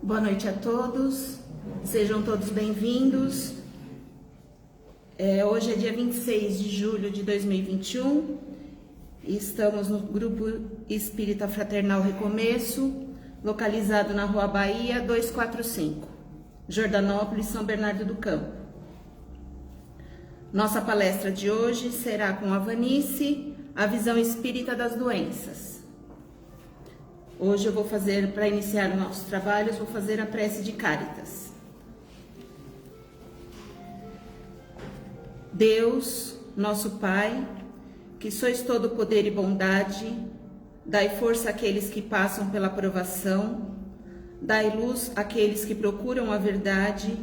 Boa noite a todos, sejam todos bem-vindos. Hoje é dia 26 de julho de 2021 e estamos no Grupo Espírita Fraternal Recomeço, localizado na Rua Bahia 245, Jordanópolis, São Bernardo do Campo. Nossa palestra de hoje será com a Vanice, a visão espírita das doenças. Hoje eu vou fazer, para iniciar os nossos trabalhos, vou fazer a prece de Cáritas. Deus, nosso Pai, que sois todo poder e bondade, dai força àqueles que passam pela provação, dai luz àqueles que procuram a verdade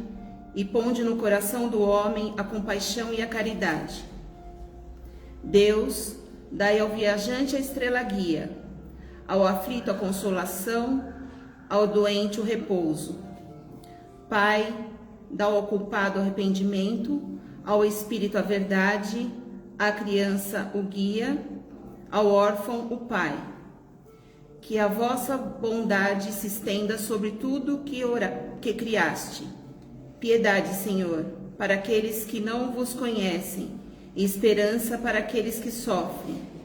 e ponde no coração do homem a compaixão e a caridade. Deus, dai ao viajante a estrela guia, ao aflito a consolação, ao doente o repouso. Pai, dá ao culpado o arrependimento, ao espírito a verdade, à criança o guia, ao órfão o pai. Que a vossa bondade se estenda sobre tudo que criaste. Piedade, Senhor, para aqueles que não vos conhecem, e esperança para aqueles que sofrem.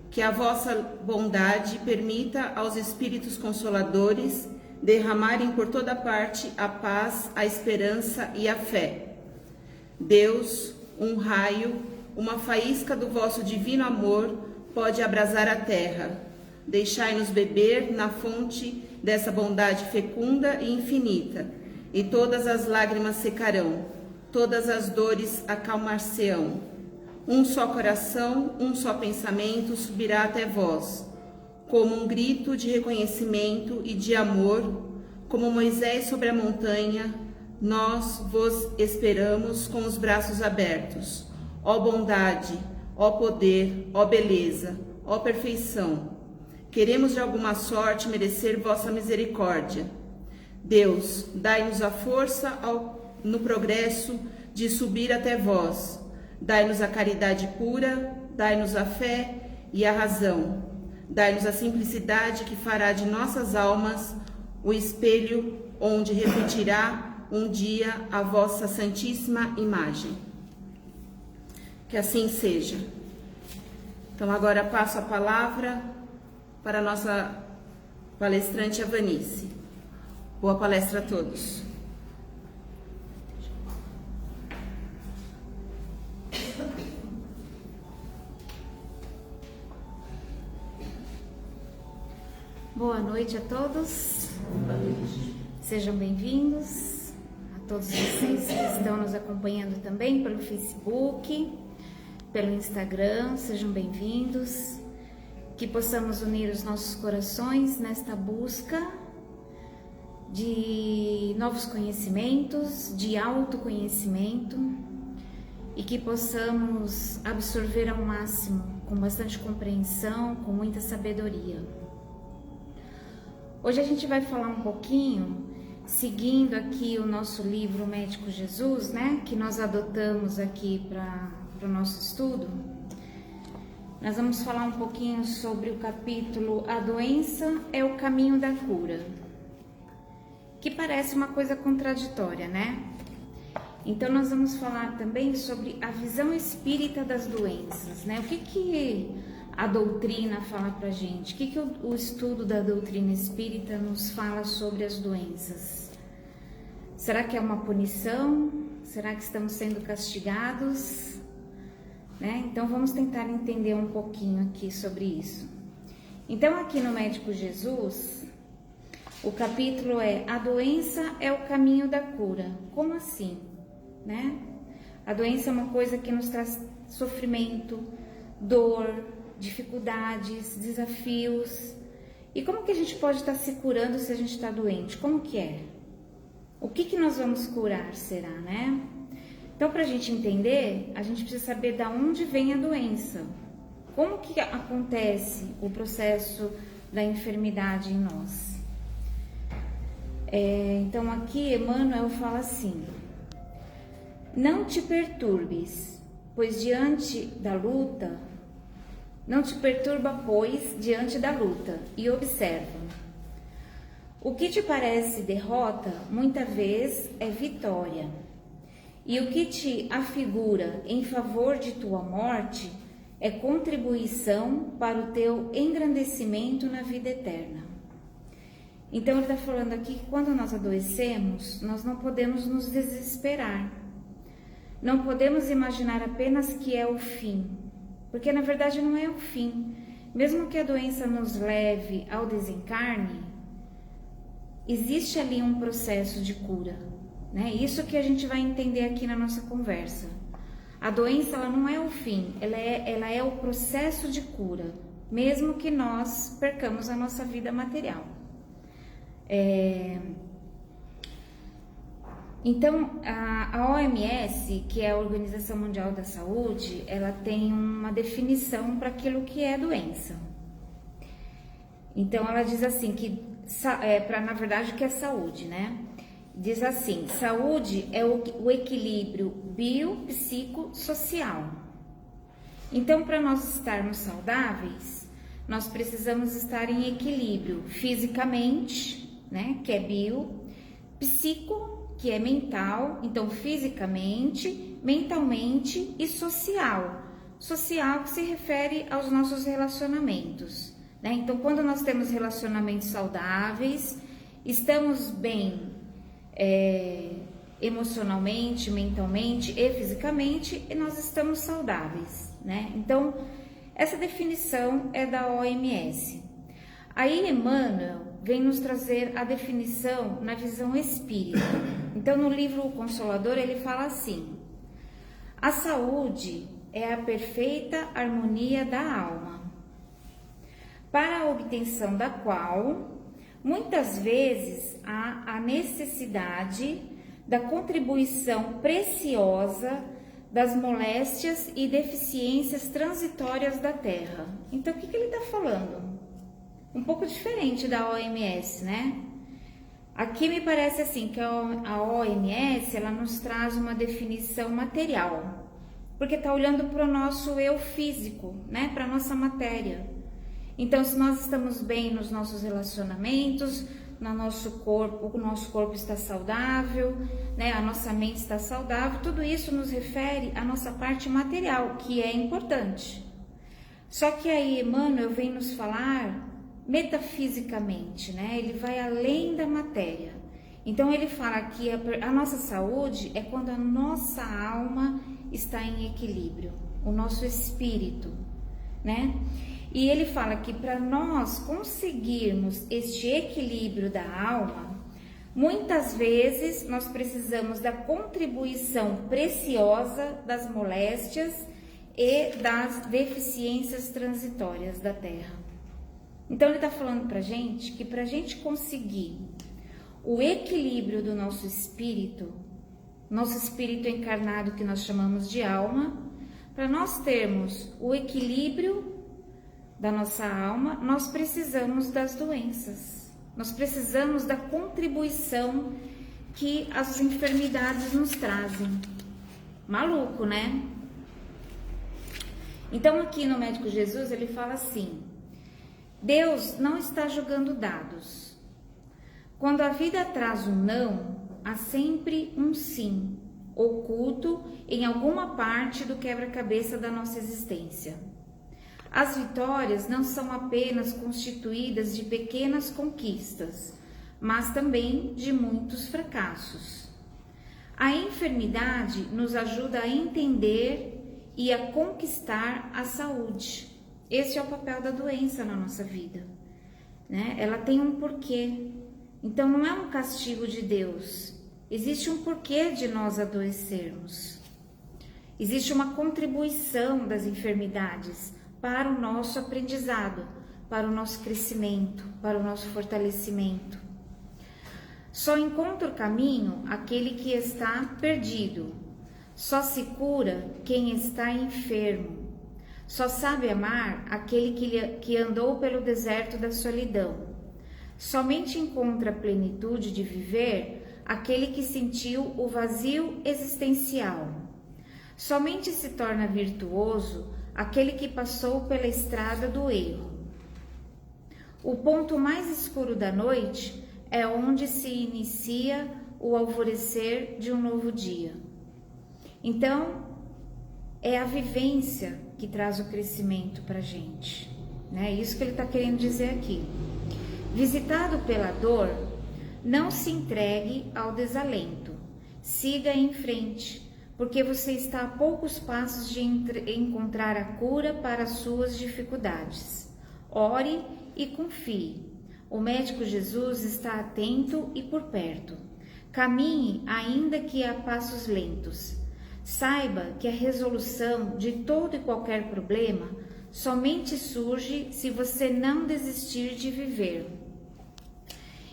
Que a vossa bondade permita aos espíritos consoladores derramarem por toda parte a paz, a esperança e a fé. Deus, um raio, uma faísca do vosso divino amor pode abrasar a terra. Deixai-nos beber na fonte dessa bondade fecunda e infinita, e todas as lágrimas secarão, todas as dores acalmar-se-ão. Um só coração, um só pensamento subirá até vós, como um grito de reconhecimento e de amor, como Moisés sobre a montanha, nós vos esperamos com os braços abertos. Ó bondade, ó poder, ó beleza, ó perfeição, queremos de alguma sorte merecer vossa misericórdia. Deus, dai-nos a força no progresso de subir até vós. Dai-nos a caridade pura, dai-nos a fé e a razão. Dai-nos a simplicidade que fará de nossas almas o espelho onde refletirá um dia a vossa santíssima imagem. Que assim seja. Então agora passo a palavra para a nossa palestrante, a Vanice. Boa palestra a todos. Boa noite a todos. Boa noite. Sejam bem-vindos a todos vocês que estão nos acompanhando também pelo Facebook, pelo Instagram. Sejam bem-vindos. Que possamos unir os nossos corações nesta busca de novos conhecimentos, de autoconhecimento, e que possamos absorver ao máximo, com bastante compreensão, com muita sabedoria. Hoje a gente vai falar um pouquinho, seguindo aqui o nosso livro Médico Jesus, né, que nós adotamos aqui para o nosso estudo. Nós vamos falar um pouquinho sobre o capítulo A Doença é o Caminho da Cura, que parece uma coisa contraditória, né? Então nós vamos falar também sobre a visão espírita das doenças, né? O que a doutrina fala pra gente? O que o estudo da doutrina espírita nos fala sobre as doenças? Será que é uma punição? Será que estamos sendo castigados? Né? Então vamos tentar entender um pouquinho aqui sobre isso. Então aqui no Médico Jesus, o capítulo é A Doença é o Caminho da Cura. Como assim? Né? A doença é uma coisa que nos traz sofrimento, dor, dificuldades, desafios. E como que a gente pode estar se curando se a gente está doente? Como que é? O que nós vamos curar, será, né? Então, para a gente entender, a gente precisa saber de onde vem a doença. Como que acontece o processo da enfermidade em nós? Então, aqui Emmanuel fala assim: não te perturbes, pois diante da luta, não te perturba, pois, diante da luta, e observa. O que te parece derrota, muitas vezes é vitória. E o que te afigura em favor de tua morte é contribuição para o teu engrandecimento na vida eterna. Então ele está falando aqui que quando nós adoecemos, nós não podemos nos desesperar. Não podemos imaginar apenas que é o fim, porque na verdade não é o fim. Mesmo que a doença nos leve ao desencarne, existe ali um processo de cura, né? Isso que a gente vai entender aqui na nossa conversa. A doença, ela não é o fim, ela é o processo de cura, mesmo que nós percamos a nossa vida material. Então, a OMS, que é a Organização Mundial da Saúde, ela tem uma definição para aquilo que é doença. Então, ela diz assim, na verdade, o que é saúde, né? Diz assim, saúde é o equilíbrio biopsicossocial. Então, para nós estarmos saudáveis, nós precisamos estar em equilíbrio fisicamente, né, que é bio, psico, que é mental, então fisicamente, mentalmente e social. Social que se refere aos nossos relacionamentos, né? Então, quando nós temos relacionamentos saudáveis, estamos bem emocionalmente, mentalmente e fisicamente, e nós estamos saudáveis, né? Então, essa definição é da OMS. Aí Emmanuel vem nos trazer a definição na visão espírita. Então, no livro O Consolador, ele fala assim: a saúde é a perfeita harmonia da alma, para a obtenção da qual muitas vezes há a necessidade da contribuição preciosa das moléstias e deficiências transitórias da Terra. Então, o que ele está falando? Um pouco diferente da OMS, né? Aqui me parece assim que a OMS, ela nos traz uma definição material, porque está olhando para o nosso eu físico, né? Para a nossa matéria. Então, se nós estamos bem nos nossos relacionamentos, no nosso corpo, o nosso corpo está saudável, né? A nossa mente está saudável, tudo isso nos refere à nossa parte material, que é importante. Só que aí Emmanuel vem nos falar metafisicamente, né? Ele vai além da matéria. Então, ele fala que a nossa saúde é quando a nossa alma está em equilíbrio, o nosso espírito, né? E ele fala que para nós conseguirmos este equilíbrio da alma, muitas vezes nós precisamos da contribuição preciosa das moléstias e das deficiências transitórias da Terra. Então ele está falando para a gente que para a gente conseguir o equilíbrio do nosso espírito encarnado que nós chamamos de alma, para nós termos o equilíbrio da nossa alma, nós precisamos das doenças, nós precisamos da contribuição que as enfermidades nos trazem. Maluco, né? Então aqui no Médico Jesus ele fala assim: Deus não está jogando dados. Quando a vida traz um não, há sempre um sim, oculto em alguma parte do quebra-cabeça da nossa existência. As vitórias não são apenas constituídas de pequenas conquistas, mas também de muitos fracassos. A enfermidade nos ajuda a entender e a conquistar a saúde. Esse é o papel da doença na nossa vida, né? Ela tem um porquê. Então não é um castigo de Deus. Existe um porquê de nós adoecermos. Existe uma contribuição das enfermidades para o nosso aprendizado, para o nosso crescimento, para o nosso fortalecimento. Só encontra o caminho aquele que está perdido. Só se cura quem está enfermo. Só sabe amar aquele que andou pelo deserto da solidão. Somente encontra a plenitude de viver aquele que sentiu o vazio existencial. Somente se torna virtuoso aquele que passou pela estrada do erro. O ponto mais escuro da noite é onde se inicia o alvorecer de um novo dia. Então, é a vivência que traz o crescimento para a gente, né? Isso que ele está querendo dizer aqui. Visitado pela dor, não se entregue ao desalento. Siga em frente, porque você está a poucos passos de encontrar a cura para as suas dificuldades. Ore e confie. O médico Jesus está atento e por perto. Caminhe, ainda que a passos lentos. Saiba que a resolução de todo e qualquer problema somente surge se você não desistir de viver.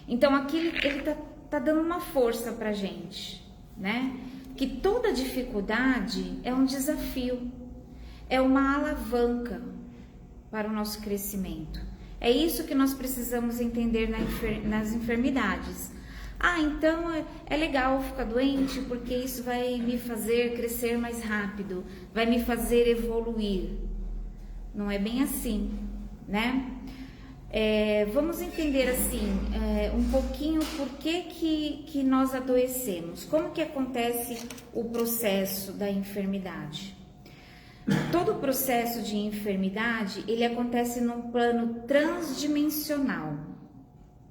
Então aqui ele tá dando uma força pra gente, né? Que toda dificuldade é um desafio, é uma alavanca para o nosso crescimento. É isso que nós precisamos entender nas enfermidades. Ah, então é legal ficar doente porque isso vai me fazer crescer mais rápido, vai me fazer evoluir. Não é bem assim, né? Vamos entender assim um pouquinho por que nós adoecemos, como que acontece o processo da enfermidade. Todo o processo de enfermidade, ele acontece num plano transdimensional,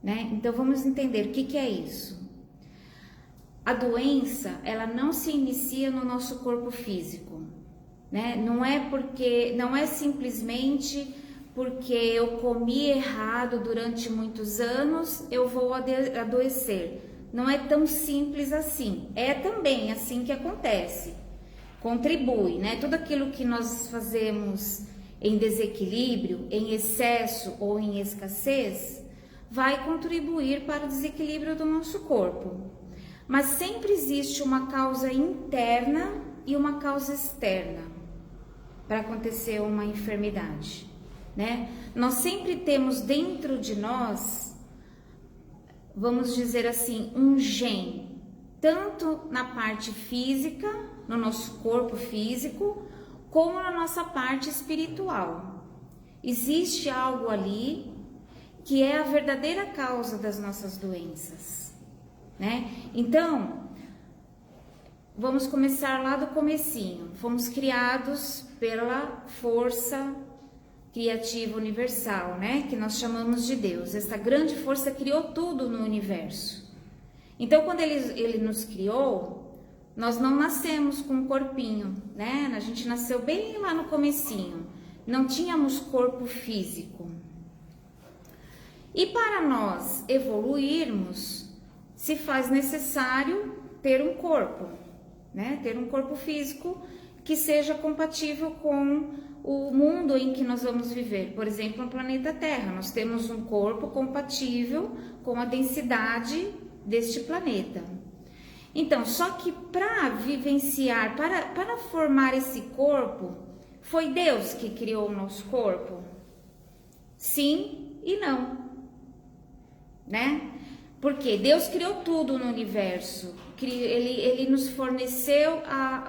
né? Então vamos entender o que é isso. A doença, ela não se inicia no nosso corpo físico, né? Não é simplesmente porque eu comi errado durante muitos anos, eu vou adoecer. Não é tão simples assim. É também assim que acontece. Contribui, né? Tudo aquilo que nós fazemos em desequilíbrio, em excesso ou em escassez, vai contribuir para o desequilíbrio do nosso corpo. Mas sempre existe uma causa interna e uma causa externa para acontecer uma enfermidade, né? Nós sempre temos dentro de nós, vamos dizer assim, um gen, tanto na parte física, no nosso corpo físico, como na nossa parte espiritual. Existe algo ali que é a verdadeira causa das nossas doenças, né? Então, vamos começar lá do comecinho. Fomos criados pela força criativa universal, né? Que nós chamamos de Deus. Essa grande força criou tudo no universo. Então, quando ele nos criou, nós não nascemos com um corpinho, né? A gente nasceu bem lá no comecinho. Não tínhamos corpo físico. E para nós evoluirmos, se faz necessário ter um corpo, né? Ter um corpo físico que seja compatível com o mundo em que nós vamos viver. Por exemplo, no planeta Terra, nós temos um corpo compatível com a densidade deste planeta. Então, só que para vivenciar, para formar esse corpo, foi Deus que criou o nosso corpo? Sim e não, né? Porque Deus criou tudo no universo, Ele nos forneceu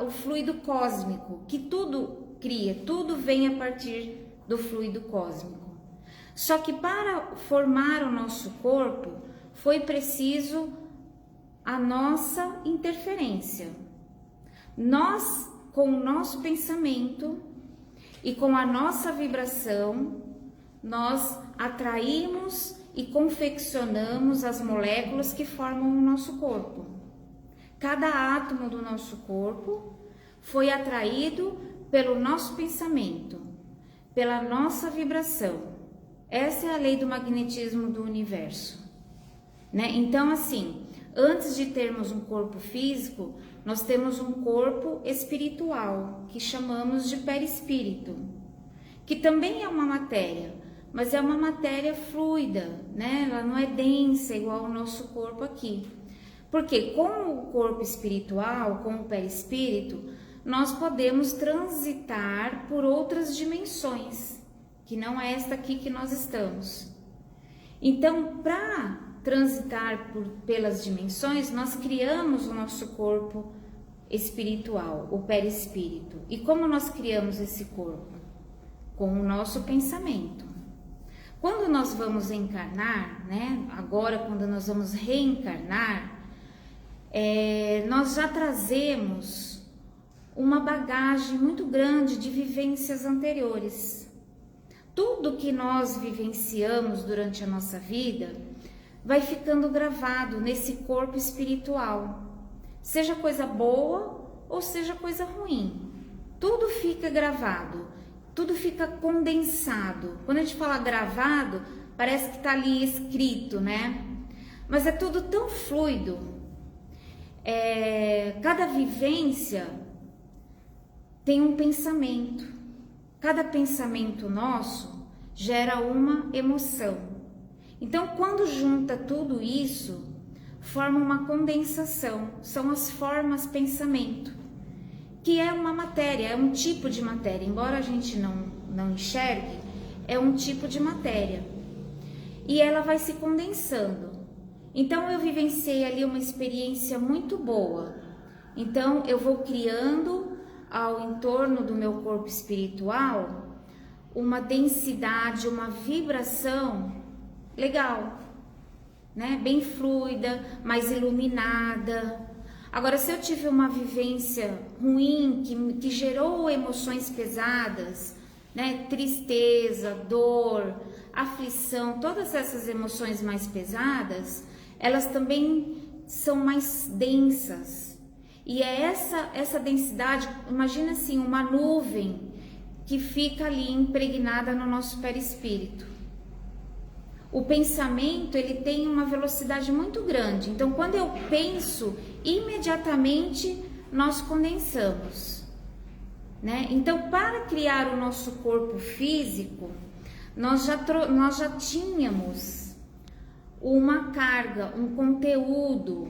o fluido cósmico, que tudo cria, tudo vem a partir do fluido cósmico. Só que para formar o nosso corpo, foi preciso a nossa interferência. Nós, com o nosso pensamento e com a nossa vibração, nós atraímos e confeccionamos as moléculas que formam o nosso corpo. Cada átomo do nosso corpo foi atraído pelo nosso pensamento, pela nossa vibração. Essa é a lei do magnetismo do universo, né? Então, assim, antes de termos um corpo físico, nós temos um corpo espiritual, que chamamos de perispírito, que também é uma matéria, mas é uma matéria fluida, né? Ela não é densa igual o nosso corpo aqui. Porque com o corpo espiritual, com o perispírito, nós podemos transitar por outras dimensões, que não é esta aqui que nós estamos. Então, para transitar pelas dimensões, nós criamos o nosso corpo espiritual, o perispírito. E como nós criamos esse corpo? Com o nosso pensamento. quando nós vamos encarnar, né? Agora, quando nós vamos reencarnar, nós já trazemos uma bagagem muito grande de vivências anteriores. Tudo que nós vivenciamos durante a nossa vida vai ficando gravado nesse corpo espiritual, seja coisa boa ou seja coisa ruim. Tudo fica gravado, tudo fica condensado. Quando a gente fala gravado, parece que está ali escrito, né? Mas é tudo tão fluido. Cada vivência tem um pensamento. Cada pensamento nosso gera uma emoção. Então, quando junta tudo isso, forma uma condensação. São as formas pensamento, que é uma matéria, é um tipo de matéria. Embora a gente não enxergue, é um tipo de matéria. E ela vai se condensando. Então, eu vivenciei ali uma experiência muito boa. Então, eu vou criando ao entorno do meu corpo espiritual uma densidade, uma vibração legal, né? Bem fluida, mais iluminada. Agora, se eu tive uma vivência ruim, que gerou emoções pesadas, né? Tristeza, dor, aflição, todas essas emoções mais pesadas, elas também são mais densas. E é essa densidade, imagina assim, uma nuvem que fica ali impregnada no nosso perispírito. O pensamento, ele tem uma velocidade muito grande. Então, quando eu penso, imediatamente nós condensamos, né? Então, para criar o nosso corpo físico, nós já tínhamos uma carga, um conteúdo,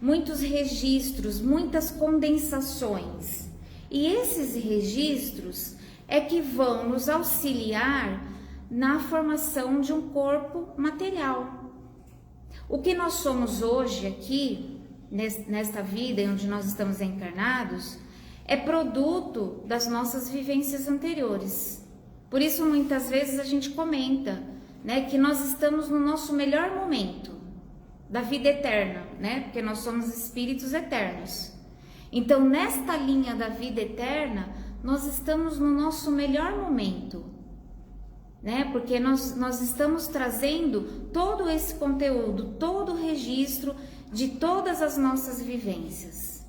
muitos registros, muitas condensações. E esses registros é que vão nos auxiliar na formação de um corpo material. O que nós somos hoje aqui, nesta vida onde nós estamos encarnados, é produto das nossas vivências anteriores. Por isso, muitas vezes a gente comenta, né, que nós estamos no nosso melhor momento da vida eterna, né? Porque nós somos espíritos eternos. Então, nesta linha da vida eterna, nós estamos no nosso melhor momento, né? Porque nós estamos trazendo todo esse conteúdo, todo o registro de todas as nossas vivências.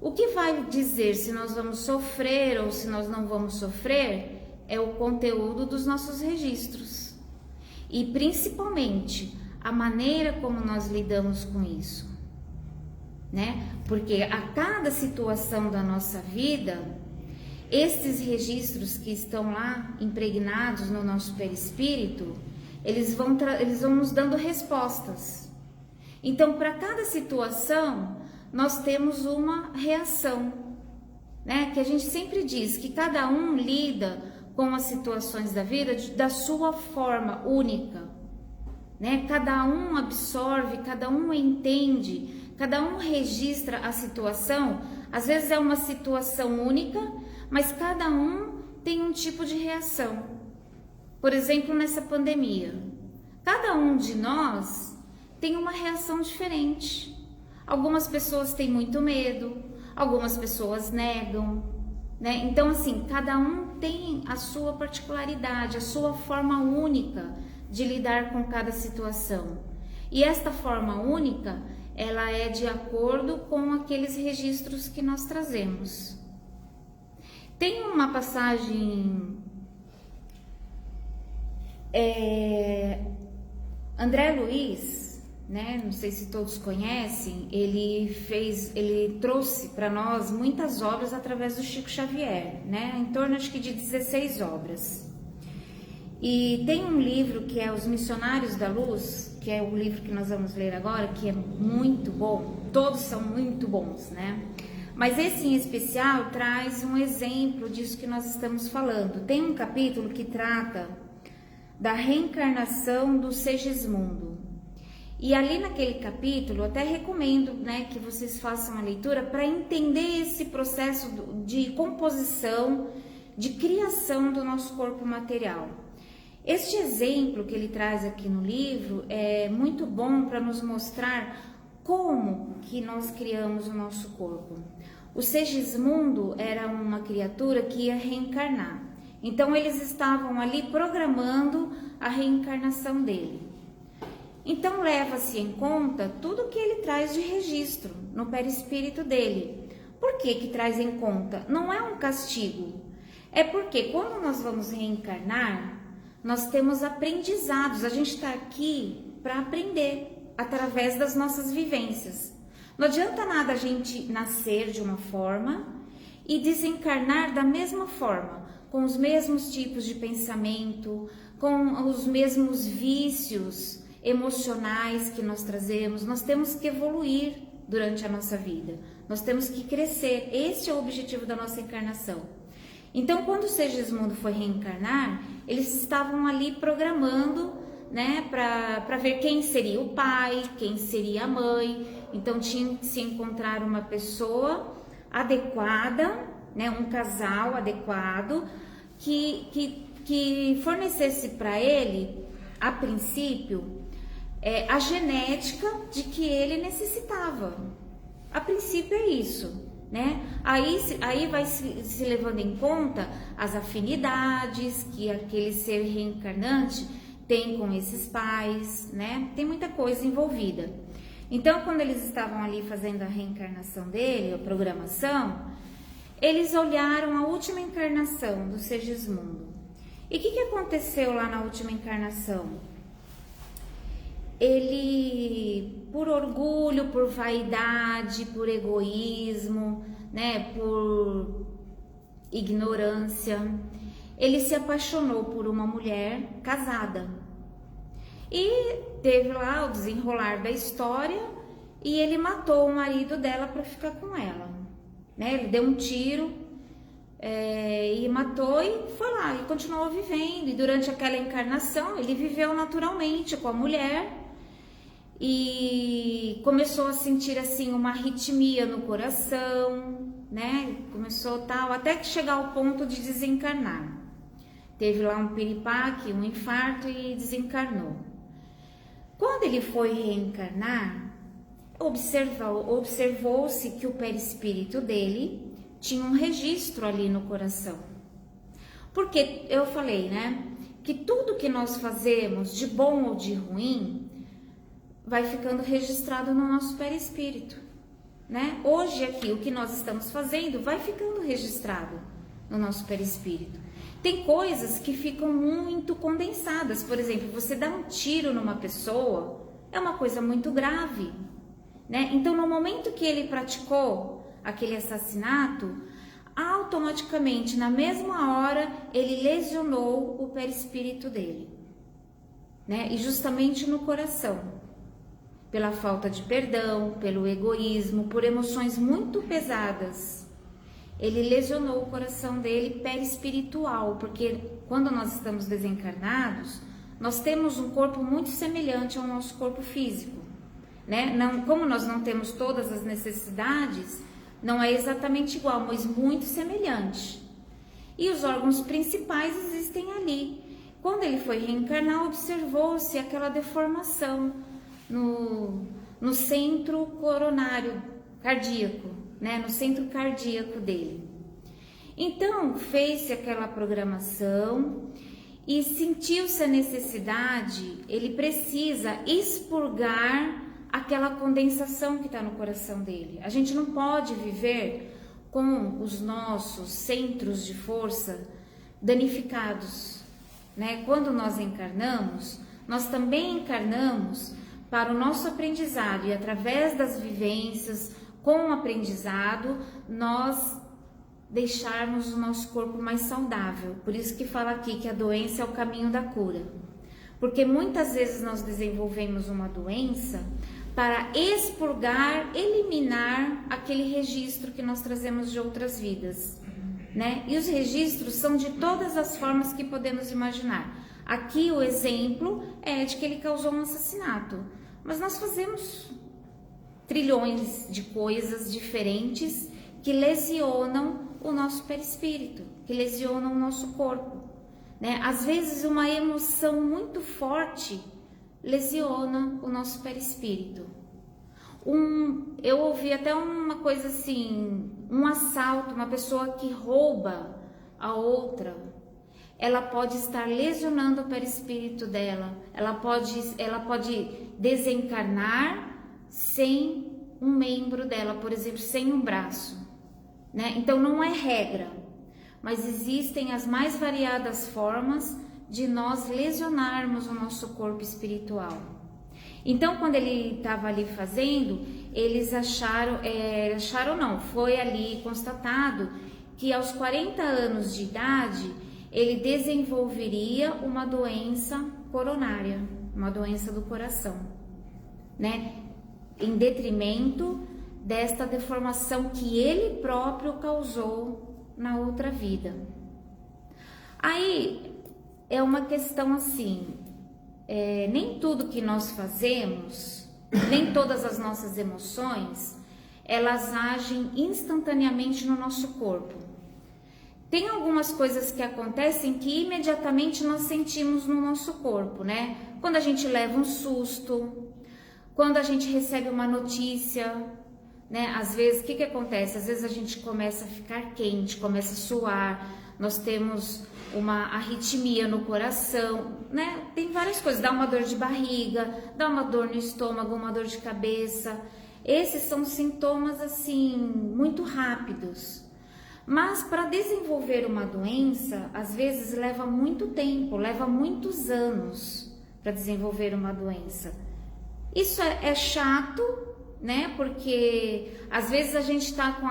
O que vai dizer se nós vamos sofrer ou se nós não vamos sofrer é o conteúdo dos nossos registros. E principalmente a maneira como nós lidamos com isso, né? Porque a cada situação da nossa vida, esses registros que estão lá impregnados no nosso perispírito, eles vão nos dando respostas. Então, para cada situação, nós temos uma reação, né? Que a gente sempre diz que cada um lida com as situações da vida da sua forma única, né? Cada um absorve, cada um entende, cada um registra a situação. Às vezes é uma situação única, mas cada um tem um tipo de reação. Por exemplo, nessa pandemia, cada um de nós tem uma reação diferente. Algumas pessoas têm muito medo, algumas pessoas negam, né? Então, assim, cada um tem a sua particularidade, a sua forma única de lidar com cada situação. E esta forma única, ela é de acordo com aqueles registros que nós trazemos. Tem uma passagem, André Luiz, né? Não sei se todos conhecem, ele trouxe para nós muitas obras através do Chico Xavier, né? Em torno, acho que de 16 obras. E tem um livro que é Os Missionários da Luz, que é o livro que nós vamos ler agora, que é muito bom, todos são muito bons, né? Mas esse em especial traz um exemplo disso que nós estamos falando. Tem um capítulo que trata da reencarnação do Segismundo. E ali naquele capítulo, eu até recomendo, né, que vocês façam a leitura para entender esse processo de composição, de criação do nosso corpo material. Este exemplo que ele traz aqui no livro é muito bom para nos mostrar como que nós criamos o nosso corpo. O Segismundo era uma criatura que ia reencarnar. Então eles estavam ali programando a reencarnação dele. Então leva-se em conta tudo que ele traz de registro no perispírito dele. Por que traz em conta? Não é um castigo. É porque quando nós vamos reencarnar, nós temos aprendizados. A gente está aqui para aprender através das nossas vivências. Não adianta nada a gente nascer de uma forma e desencarnar da mesma forma, com os mesmos tipos de pensamento, com os mesmos vícios emocionais que nós trazemos. Nós temos que evoluir durante a nossa vida. Nós temos que crescer. Este é o objetivo da nossa encarnação. Então, quando o Segismundo foi reencarnar, eles estavam ali programando, né, para ver quem seria o pai, quem seria a mãe. Então, tinha que se encontrar uma pessoa adequada, né, um casal adequado, que fornecesse para ele, a princípio, a genética de que ele necessitava. A princípio é isso, né? Aí vai se levando em conta as afinidades que aquele ser reencarnante tem com esses pais, né? Tem muita coisa envolvida. Então, quando eles estavam ali fazendo a reencarnação dele, a programação, eles olharam a última encarnação do Segismundo. E o que aconteceu lá na última encarnação? Ele, por orgulho, por vaidade, por egoísmo, né, por ignorância, ele se apaixonou por uma mulher casada. E teve lá o desenrolar da história e ele matou o marido dela para ficar com ela, né? Ele deu um tiro e matou e foi lá e continuou vivendo. E durante aquela encarnação ele viveu naturalmente com a mulher e começou a sentir assim uma arritmia no coração, né? Começou tal, até que chegar ao ponto de desencarnar. Teve lá um piripaque, um infarto e desencarnou. Quando ele foi reencarnar, observou-se que o perispírito dele tinha um registro ali no coração. Porque eu falei, né, que tudo que nós fazemos, de bom ou de ruim, vai ficando registrado no nosso perispírito, né? Hoje aqui, o que nós estamos fazendo vai ficando registrado no nosso perispírito. Tem coisas que ficam muito condensadas. Por exemplo, você dá um tiro numa pessoa, é uma coisa muito grave, né? Então, no momento que ele praticou aquele assassinato, automaticamente, na mesma hora, ele lesionou o perispírito dele, né? E justamente no coração, pela falta de perdão, pelo egoísmo, por emoções muito pesadas. Ele lesionou o coração dele perispiritual, porque quando nós estamos desencarnados, nós temos um corpo muito semelhante ao nosso corpo físico, né? Não, como nós não temos todas as necessidades, não é exatamente igual, mas muito semelhante. E os órgãos principais existem ali. Quando ele foi reencarnar, observou-se aquela deformação no centro coronário cardíaco, né, no centro cardíaco dele. Então, fez-se aquela programação e sentiu-se a necessidade, ele precisa expurgar aquela condensação que está no coração dele. A gente não pode viver com os nossos centros de força danificados, né? Quando nós encarnamos, nós também encarnamos para o nosso aprendizado e através das vivências, com o aprendizado, nós deixarmos o nosso corpo mais saudável. Por isso que fala aqui que a doença é o caminho da cura. Porque muitas vezes nós desenvolvemos uma doença para expurgar, eliminar aquele registro que nós trazemos de outras vidas, né? E os registros são de todas as formas que podemos imaginar. Aqui o exemplo é de que ele causou um assassinato, mas nós fazemos trilhões de coisas diferentes que lesionam o nosso perispírito, que lesionam o nosso corpo, né? Às vezes uma emoção muito forte lesiona o nosso perispírito. Eu ouvi até uma coisa assim, um assalto, uma pessoa que rouba a outra, ela pode estar lesionando o perispírito dela, ela pode desencarnar sem um membro dela, por exemplo, sem um braço, né? Então não é regra, mas existem as mais variadas formas de nós lesionarmos o nosso corpo espiritual. Então, quando ele estava ali fazendo, eles foi ali constatado que aos 40 anos de idade, ele desenvolveria uma doença coronária, uma doença do coração, né? Em detrimento desta deformação que ele próprio causou na outra vida. Aí é uma questão assim, nem tudo que nós fazemos, nem todas as nossas emoções, elas agem instantaneamente no nosso corpo. Tem algumas coisas que acontecem que imediatamente nós sentimos no nosso corpo, né? Quando a gente leva um susto, quando a gente recebe uma notícia, né? Às vezes, o que acontece? Às vezes a gente começa a ficar quente, começa a suar, nós temos uma arritmia no coração, né? Tem várias coisas, dá uma dor de barriga, dá uma dor no estômago, uma dor de cabeça. Esses são sintomas assim muito rápidos. Mas para desenvolver uma doença, às vezes leva muito tempo, leva muitos anos para desenvolver uma doença. Isso é chato, né? Porque às vezes a gente está com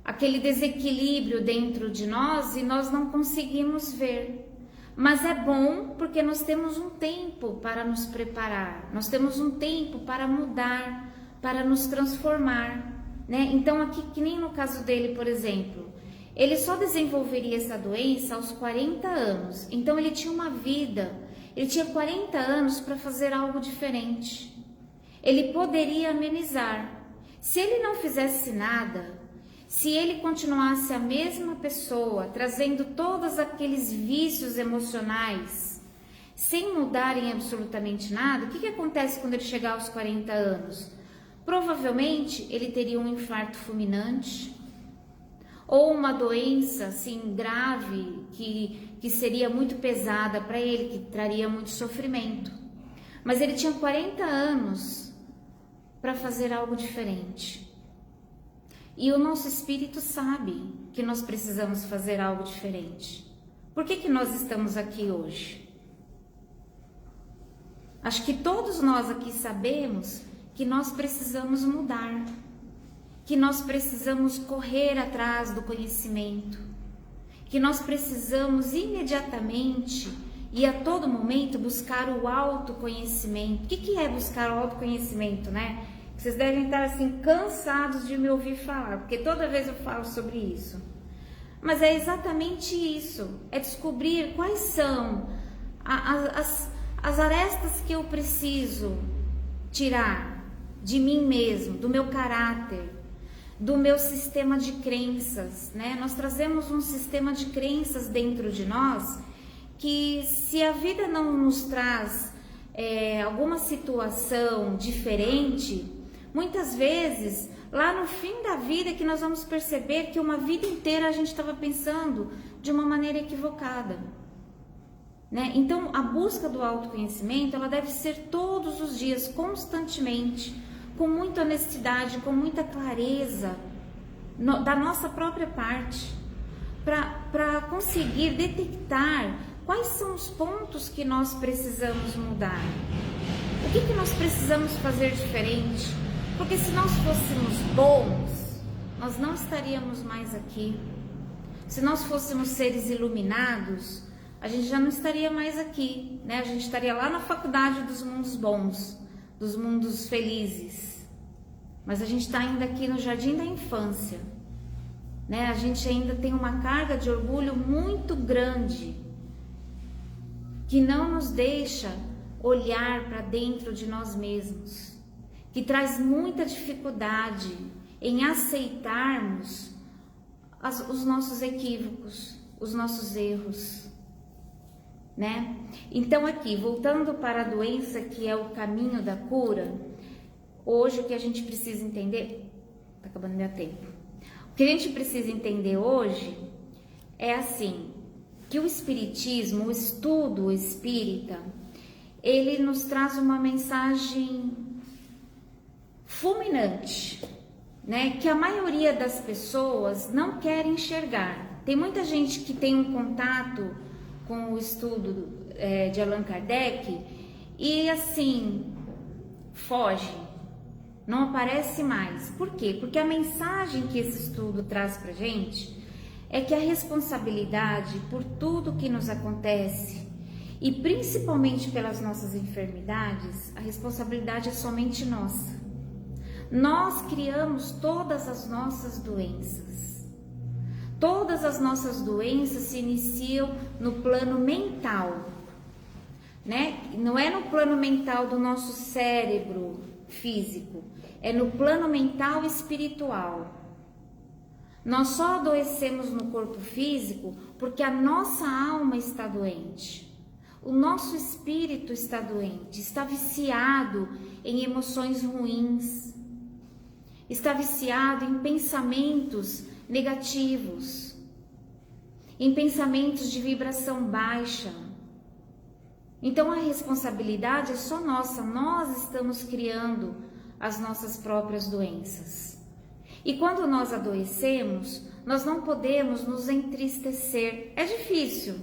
aquele desequilíbrio dentro de nós e nós não conseguimos ver. Mas é bom porque nós temos um tempo para nos preparar, nós temos um tempo para mudar, para nos transformar, né? Então aqui, que nem no caso dele, por exemplo, ele só desenvolveria essa doença aos 40 anos. Então ele tinha uma vida, ele tinha 40 anos para fazer algo diferente. Ele poderia amenizar. Se ele não fizesse nada, se ele continuasse a mesma pessoa, trazendo todos aqueles vícios emocionais, sem mudarem absolutamente nada, o que acontece quando ele chegar aos 40 anos? Provavelmente ele teria um infarto fulminante ou uma doença assim grave que seria muito pesada para ele, que traria muito sofrimento. Mas ele tinha 40 anos para fazer algo diferente. E o nosso espírito sabe que nós precisamos fazer algo diferente. Por que nós estamos aqui hoje? Acho que todos nós aqui sabemos que nós precisamos mudar, que nós precisamos correr atrás do conhecimento, que nós precisamos imediatamente e a todo momento buscar o autoconhecimento. O que é buscar o autoconhecimento, né? Vocês devem estar assim cansados de me ouvir falar, porque toda vez eu falo sobre isso. Mas é exatamente isso, é descobrir quais são as arestas que eu preciso tirar de mim mesmo, do meu caráter, do meu sistema de crenças, né? Nós trazemos um sistema de crenças dentro de nós que, se a vida não nos traz alguma situação diferente, muitas vezes, lá no fim da vida, que nós vamos perceber que uma vida inteira a gente estava pensando de uma maneira equivocada, né? Então, a busca do autoconhecimento, ela deve ser todos os dias, constantemente, com muita honestidade, com muita clareza da nossa própria parte, para conseguir detectar quais são os pontos que nós precisamos mudar, o que nós precisamos fazer diferente. Porque se nós fôssemos bons, nós não estaríamos mais aqui. Se nós fôssemos seres iluminados, a gente já não estaria mais aqui, né? A gente estaria lá na faculdade dos mundos bons, dos mundos felizes. Mas a gente está ainda aqui no jardim da infância, né? A gente ainda tem uma carga de orgulho muito grande, que não nos deixa olhar para dentro de nós mesmos, que traz muita dificuldade em aceitarmos os nossos equívocos, os nossos erros, né? Então aqui, voltando para a doença que é o caminho da cura, hoje o que a gente precisa entender, tá acabando meu tempo, o que a gente precisa entender hoje é assim, que o espiritismo, o estudo espírita, ele nos traz uma mensagem fulminante, né? Que a maioria das pessoas não quer enxergar. Tem muita gente que tem um contato com o estudo de Allan Kardec e assim, foge, não aparece mais. Por quê? Porque a mensagem que esse estudo traz pra gente é que a responsabilidade por tudo que nos acontece e principalmente pelas nossas enfermidades, a responsabilidade é somente nossa. Nós criamos todas as nossas doenças. Todas as nossas doenças se iniciam no plano mental, né? Não é no plano mental do nosso cérebro físico, é no plano mental espiritual. Nós só adoecemos no corpo físico porque a nossa alma está doente. O nosso espírito está doente, está viciado em emoções ruins, está viciado em pensamentos negativos, em pensamentos de vibração baixa. Então a responsabilidade é só nossa, nós estamos criando as nossas próprias doenças. E quando nós adoecemos, nós não podemos nos entristecer. É difícil,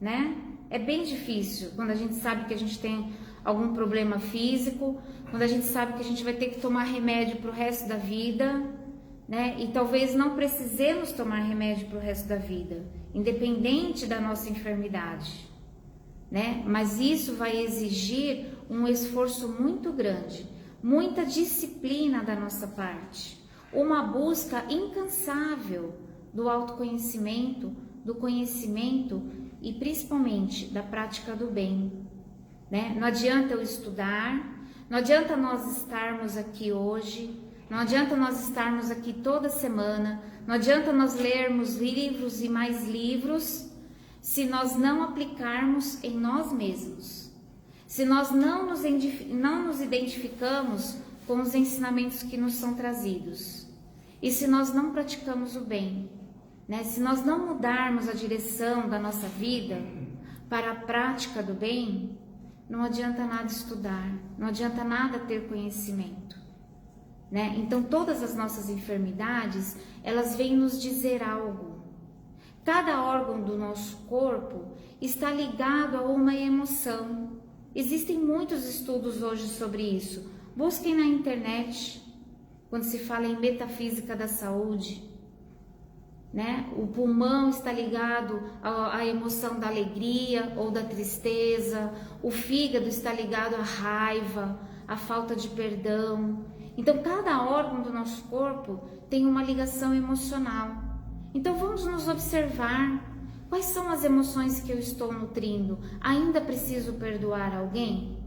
né? É bem difícil quando a gente sabe que a gente tem algum problema físico, quando a gente sabe que a gente vai ter que tomar remédio para o resto da vida, né? E talvez não precisemos tomar remédio para o resto da vida, independente da nossa enfermidade, né? Mas isso vai exigir um esforço muito grande, muita disciplina da nossa parte, uma busca incansável do autoconhecimento, do conhecimento e principalmente da prática do bem, né? Não adianta eu estudar, não adianta nós estarmos aqui hoje, não adianta nós estarmos aqui toda semana, não adianta nós lermos livros e mais livros, se nós não aplicarmos em nós mesmos, se nós não nos identificamos com os ensinamentos que nos são trazidos, e se nós não praticamos o bem, né? Se nós não mudarmos a direção da nossa vida para a prática do bem, não adianta nada estudar, não adianta nada ter conhecimento, né? Então todas as nossas enfermidades, elas vêm nos dizer algo. Cada órgão do nosso corpo está ligado a uma emoção. Existem muitos estudos hoje sobre isso. Busquem na internet, quando se fala em metafísica da saúde, né? O pulmão está ligado à emoção da alegria ou da tristeza, o fígado está ligado à raiva, à falta de perdão. Então, cada órgão do nosso corpo tem uma ligação emocional. Então, vamos nos observar. Quais são as emoções que eu estou nutrindo? Ainda preciso perdoar alguém?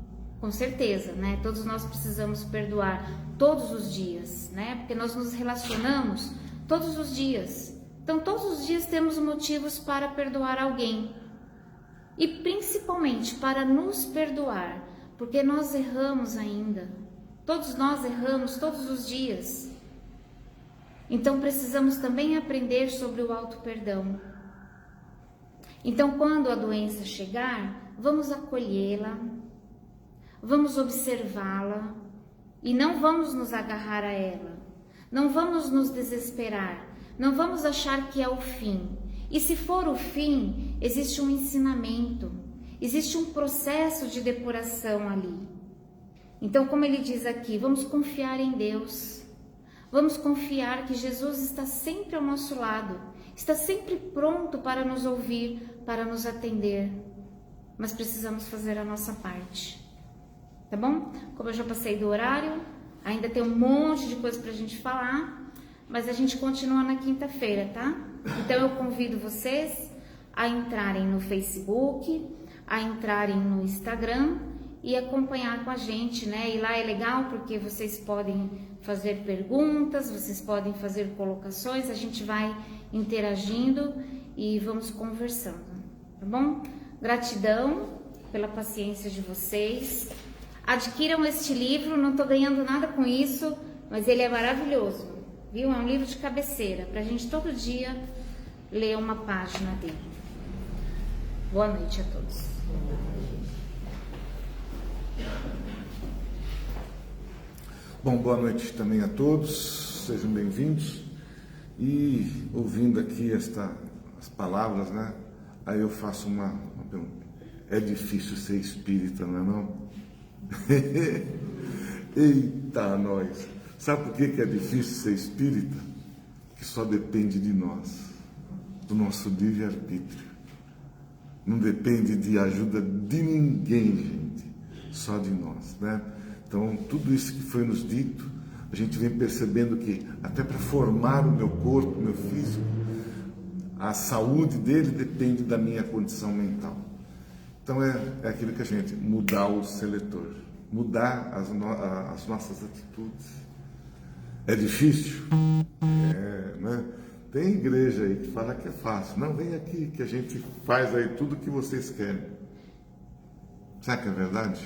Com certeza, né? Todos nós precisamos perdoar todos os dias, né? Porque nós nos relacionamos todos os dias. Então, todos os dias temos motivos para perdoar alguém. E principalmente para nos perdoar, porque nós erramos ainda. Todos nós erramos todos os dias. Então, precisamos também aprender sobre o auto-perdão. Então, quando a doença chegar, vamos acolhê-la, vamos observá-la e não vamos nos agarrar a ela. Não vamos nos desesperar. Não vamos achar que é o fim. E se for o fim, existe um ensinamento, existe um processo de depuração ali. Então, como ele diz aqui, vamos confiar em Deus. Vamos confiar que Jesus está sempre ao nosso lado, está sempre pronto para nos ouvir, para nos atender. Mas precisamos fazer a nossa parte, tá bom? Como eu já passei do horário, ainda tem um monte de coisa para a gente falar, mas a gente continua na quinta-feira, tá? Então eu convido vocês a entrarem no Facebook, a entrarem no Instagram e acompanhar com a gente, né? E lá é legal porque vocês podem fazer perguntas, vocês podem fazer colocações, a gente vai interagindo e vamos conversando, tá bom? Gratidão pela paciência de vocês. Adquiram este livro, não tô ganhando nada com isso, mas ele é maravilhoso, viu? É um livro de cabeceira, pra gente todo dia ler uma página dele. Boa noite a todos. Bom, boa noite também a todos, sejam bem-vindos. E ouvindo aqui as palavras, né? Aí eu faço uma pergunta. É difícil ser espírita, não é não? Eita, nós! Sabe por que é difícil ser espírita? Que só depende de nós, do nosso livre-arbítrio. Não depende de ajuda de ninguém, gente, só de nós, né? Então, tudo isso que foi nos dito, a gente vem percebendo que até para formar o meu corpo, o meu físico, a saúde dele depende da minha condição mental. Então, é aquilo que a gente, mudar o seletor, mudar as nossas atitudes. É difícil? É, né? Tem igreja aí que fala que é fácil. Não, vem aqui que a gente faz aí tudo o que vocês querem. Sabe que é verdade?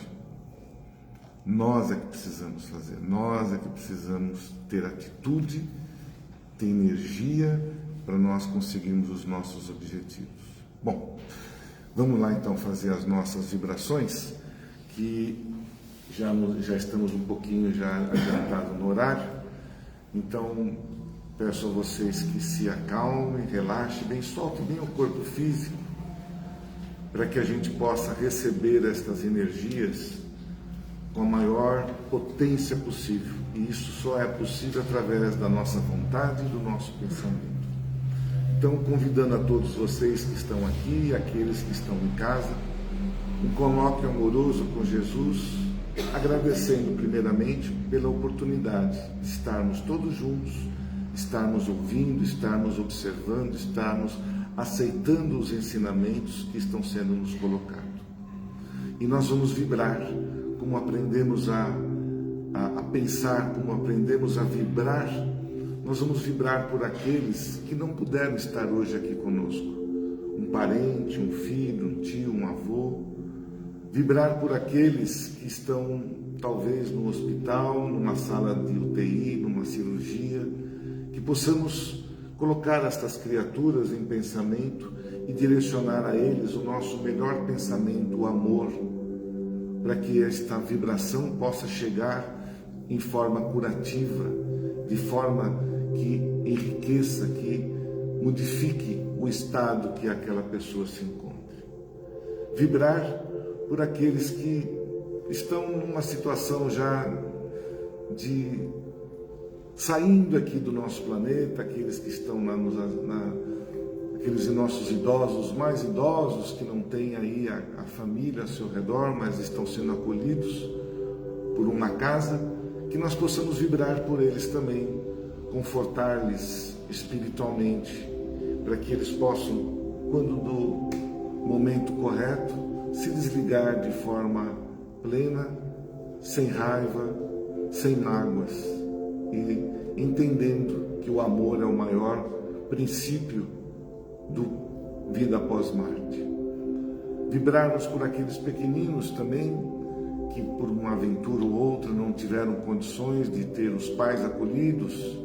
Nós é que precisamos fazer, nós é que precisamos ter atitude, ter energia para nós conseguirmos os nossos objetivos. Bom, vamos lá então fazer as nossas vibrações, que já estamos um pouquinho já adiantado no horário. Então, peço a vocês que se acalmem, relaxem bem, soltem bem o corpo físico, para que a gente possa receber estas energias com a maior potência possível. E isso só é possível através da nossa vontade e do nosso pensamento. Então, convidando a todos vocês que estão aqui, aqueles que estão em casa, um colóquio amoroso com Jesus, agradecendo primeiramente pela oportunidade de estarmos todos juntos, estarmos ouvindo, estarmos observando, estarmos aceitando os ensinamentos que estão sendo nos colocados. E nós vamos vibrar, como aprendemos a pensar, como aprendemos a vibrar. Nós vamos vibrar por aqueles que não puderam estar hoje aqui conosco. Um parente, um filho, um tio, um avô. Vibrar por aqueles que estão talvez no hospital, numa sala de UTI, numa cirurgia. Que possamos colocar estas criaturas em pensamento e direcionar a eles o nosso melhor pensamento, o amor, para que esta vibração possa chegar em forma curativa, de forma que enriqueça, que modifique o estado que aquela pessoa se encontra. Vibrar por aqueles que estão numa situação já de saindo aqui do nosso planeta, aqueles que estão aqueles nossos idosos, mais idosos, que não têm aí a família ao seu redor, mas estão sendo acolhidos por uma casa, que nós possamos vibrar por eles também, confortar-lhes espiritualmente, para que eles possam, quando do momento correto, se desligar de forma plena, sem raiva, sem mágoas, e entendendo que o amor é o maior princípio do vida após morte. Vibrarmos por aqueles pequeninos também, que por uma aventura ou outra não tiveram condições de ter os pais acolhidos,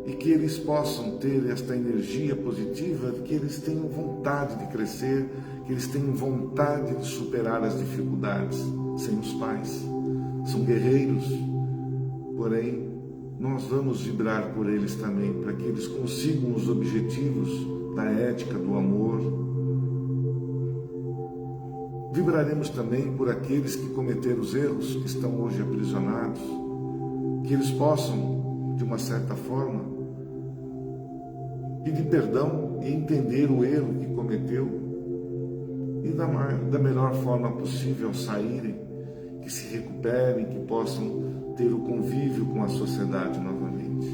e que eles possam ter esta energia positiva, que eles tenham vontade de crescer, que eles tenham vontade de superar as dificuldades sem os pais. São guerreiros, porém nós vamos vibrar por eles também, para que eles consigam os objetivos da ética, do amor. Vibraremos também por aqueles que cometeram os erros, que estão hoje aprisionados, que eles possam, de uma certa forma, pedir perdão e entender o erro que cometeu, e da melhor forma possível saírem, que se recuperem, que possam ter o convívio com a sociedade novamente.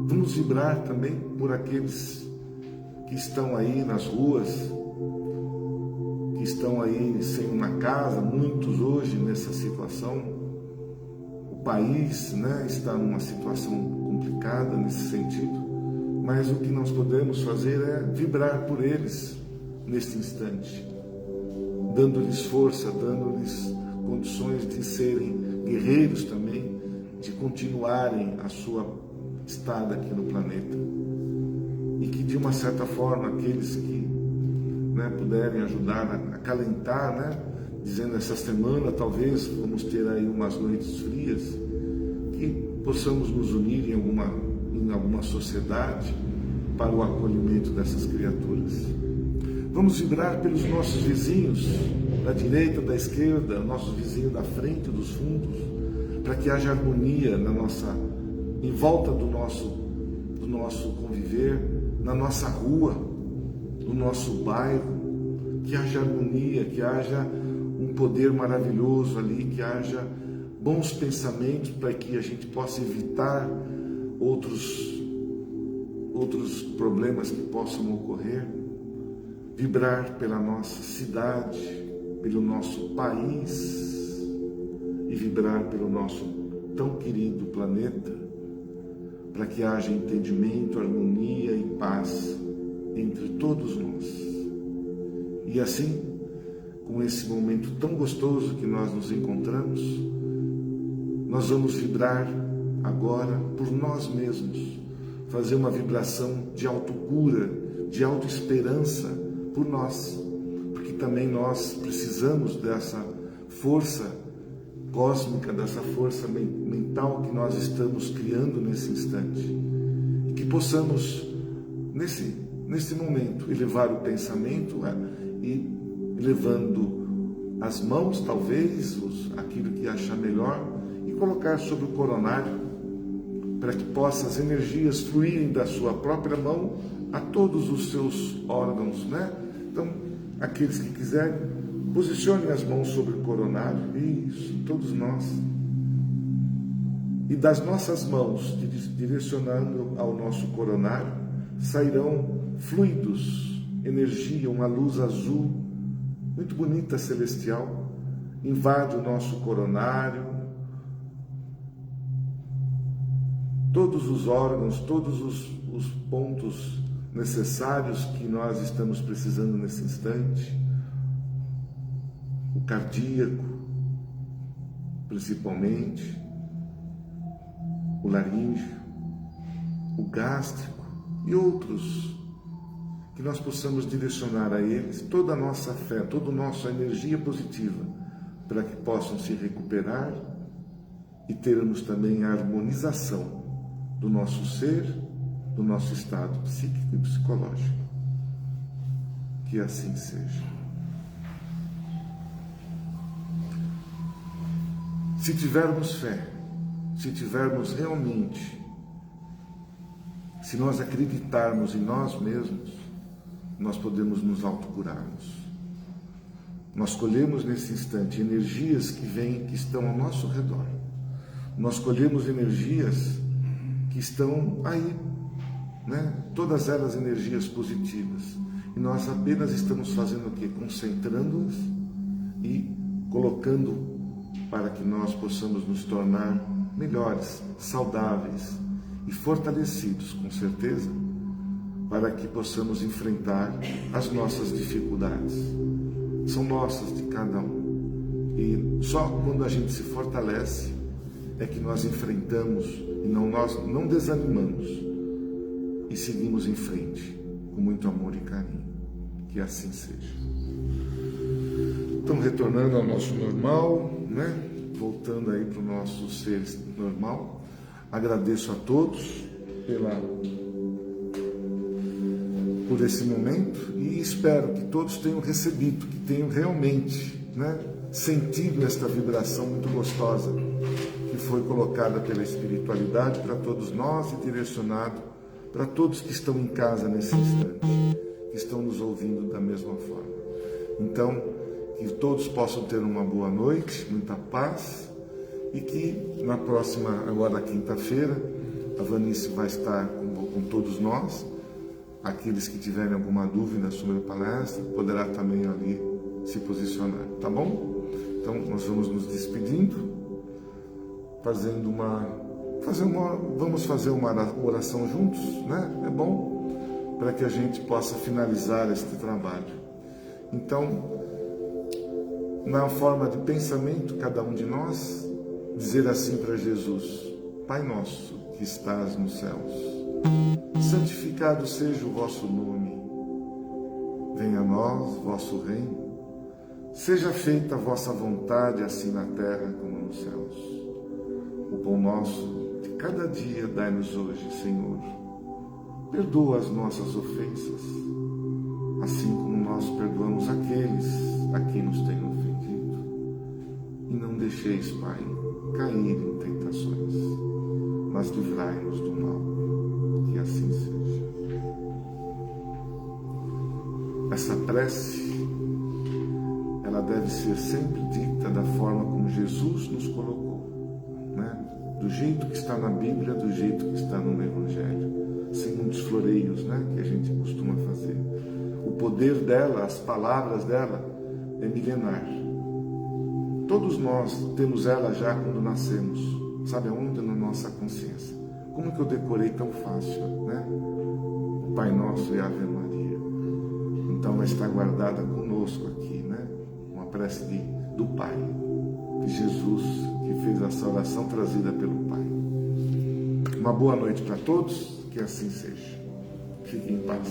Vamos vibrar também por aqueles que estão aí nas ruas, que que estão aí sem uma casa, muitos hoje nessa situação. O país, né, está numa situação complicada nesse sentido, mas o que nós podemos fazer é vibrar por eles neste instante, dando-lhes força, dando-lhes condições de serem guerreiros também, de continuarem a sua estada aqui no planeta. E que, de uma certa forma, aqueles que, né, puderem ajudar a acalentar, né, dizendo essa semana talvez vamos ter aí umas noites frias, que possamos nos unir em alguma sociedade para o acolhimento dessas criaturas. Vamos vibrar pelos nossos vizinhos, da direita, da esquerda, nossos vizinhos da frente, dos fundos, para que haja harmonia em volta do nosso conviver, na nossa rua, no nosso bairro, que haja harmonia, que haja um poder maravilhoso ali, que haja bons pensamentos para que a gente possa evitar outros problemas que possam ocorrer, vibrar pela nossa cidade, pelo nosso país e vibrar pelo nosso tão querido planeta, para que haja entendimento, harmonia e paz entre todos nós. E assim, com esse momento tão gostoso que nós nos encontramos, nós vamos vibrar agora por nós mesmos, fazer uma vibração de autocura, de autoesperança por nós, porque também nós precisamos dessa força cósmica, dessa força mental que nós estamos criando nesse instante, e que possamos, nesse momento, elevar o pensamento e levando as mãos, talvez, aquilo que achar melhor, e colocar sobre o coronário, para que possa as energias fluírem da sua própria mão a todos os seus órgãos, né? Então, aqueles que quiserem, posicionem as mãos sobre o coronário, isso, todos nós. E das nossas mãos, direcionando ao nosso coronário, sairão fluidos, energia, uma luz azul, muito bonita, celestial, invade o nosso coronário, todos os órgãos, todos os pontos necessários que nós estamos precisando nesse instante, o cardíaco, principalmente, o laríngeo, o gástrico e outros, que nós possamos direcionar a eles toda a nossa fé, toda a nossa energia positiva, para que possam se recuperar e termos também a harmonização do nosso ser, do nosso estado psíquico e psicológico. Que assim seja. Se tivermos fé, se tivermos realmente, se nós acreditarmos em nós mesmos, nós podemos nos autocurarmos. Nós colhemos nesse instante energias que estão ao nosso redor. Nós colhemos energias que estão aí, né? Todas elas energias positivas. E nós apenas estamos fazendo o quê? Concentrando-as e colocando para que nós possamos nos tornar melhores, saudáveis e fortalecidos, com certeza, para que possamos enfrentar as nossas dificuldades. São nossas, de cada um. E só quando a gente se fortalece é que nós enfrentamos e nós não desanimamos e seguimos em frente com muito amor e carinho. Que assim seja. Então, retornando ao nosso normal, né? Voltando aí para o nosso ser normal, agradeço a todos por esse momento e espero que todos tenham recebido, que tenham realmente, né, sentido esta vibração muito gostosa que foi colocada pela espiritualidade para todos nós e direcionado para todos que estão em casa nesse instante, que estão nos ouvindo da mesma forma. Então, que todos possam ter uma boa noite, muita paz, e que na próxima, agora quinta-feira, a Vanice vai estar com todos nós. Aqueles que tiverem alguma dúvida sobre a palestra, poderá também ali se posicionar, tá bom? Então nós vamos nos despedindo, vamos fazer uma oração juntos, né? É bom para que a gente possa finalizar este trabalho. Então, na forma de pensamento, cada um de nós dizer assim para Jesus: Pai nosso que estás nos céus, santificado seja o vosso nome, venha a nós vosso reino, seja feita a vossa vontade, assim na terra como nos céus. O pão nosso de cada dia dai-nos hoje, Senhor. Perdoa as nossas ofensas, assim como nós perdoamos aqueles a quem nos têm ofendido. E não deixeis, Pai, cair em tentações, mas livrai-nos do mal. Que assim seja. Essa prece, ela deve ser sempre dita da forma como Jesus nos colocou, né? Do jeito que está na Bíblia, do jeito que está no Evangelho, sem muitos floreios, né? Que a gente costuma fazer. O poder dela, as palavras dela, é milenar. Todos nós temos ela já quando nascemos. Sabe aonde? Na nossa consciência. Como que eu decorei tão fácil, né? O Pai Nosso e a Ave Maria. Então ela está guardada conosco aqui, né? Uma prece do Pai, de Jesus, que fez essa oração trazida pelo Pai. Uma boa noite para todos, que assim seja. Fiquem em paz.